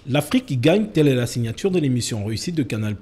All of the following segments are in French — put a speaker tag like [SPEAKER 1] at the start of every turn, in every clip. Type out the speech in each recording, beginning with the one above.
[SPEAKER 1] L'Afrique qui gagne, telle est la signature de l'émission Réussite de Canal+,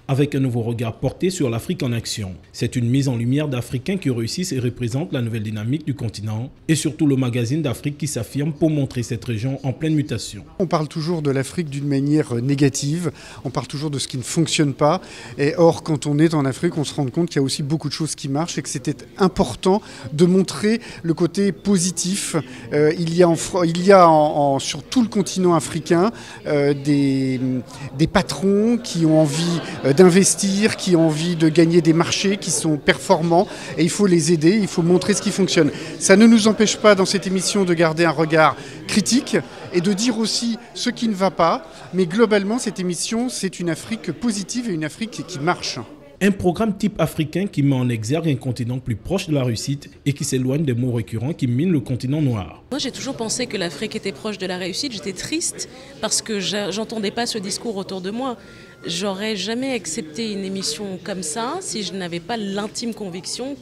[SPEAKER 1] avec un nouveau regard porté sur l'Afrique en action. C'est une mise en lumière d'Africains qui réussissent et représentent la nouvelle dynamique du continent, et surtout le magazine d'Afrique qui s'affirme pour montrer cette région en pleine mutation.
[SPEAKER 2] On parle toujours de l'Afrique d'une manière négative, on parle toujours de ce qui ne fonctionne pas, et or quand on est en Afrique, on se rend compte qu'il y a aussi beaucoup de choses qui marchent et que c'était important de montrer le côté positif. Il y a sur tout le continent africain des patrons qui ont envie d'investir, qui ont envie de gagner des marchés, qui sont performants, et il faut les aider, il faut montrer ce qui fonctionne. Ça ne nous empêche pas dans cette émission de garder un regard critique et de dire aussi ce qui ne va pas, mais globalement cette émission c'est une Afrique positive et une Afrique qui marche.
[SPEAKER 1] Un programme type africain qui met en exergue un continent plus proche de la réussite et qui s'éloigne des mots récurrents qui minent le continent noir.
[SPEAKER 3] Moi j'ai toujours pensé que l'Afrique était proche de la réussite. J'étais triste parce que j'entendais pas ce discours autour de moi. J'aurais jamais accepté une émission comme ça si je n'avais pas l'intime conviction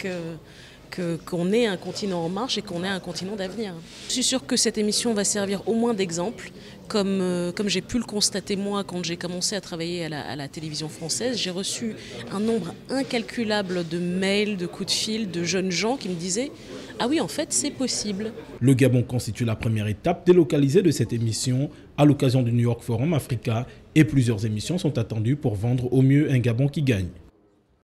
[SPEAKER 3] qu'on est un continent en marche et qu'on est un continent d'avenir. Je suis sûre que cette émission va servir au moins d'exemple, comme j'ai pu le constater moi quand j'ai commencé à travailler à la télévision française. J'ai reçu un nombre incalculable de mails, de coups de fil, de jeunes gens qui me disaient « Ah oui, en fait, c'est possible ».
[SPEAKER 1] Le Gabon constitue la première étape délocalisée de cette émission à l'occasion du New York Forum Africa et plusieurs émissions sont attendues pour vendre au mieux un Gabon qui gagne.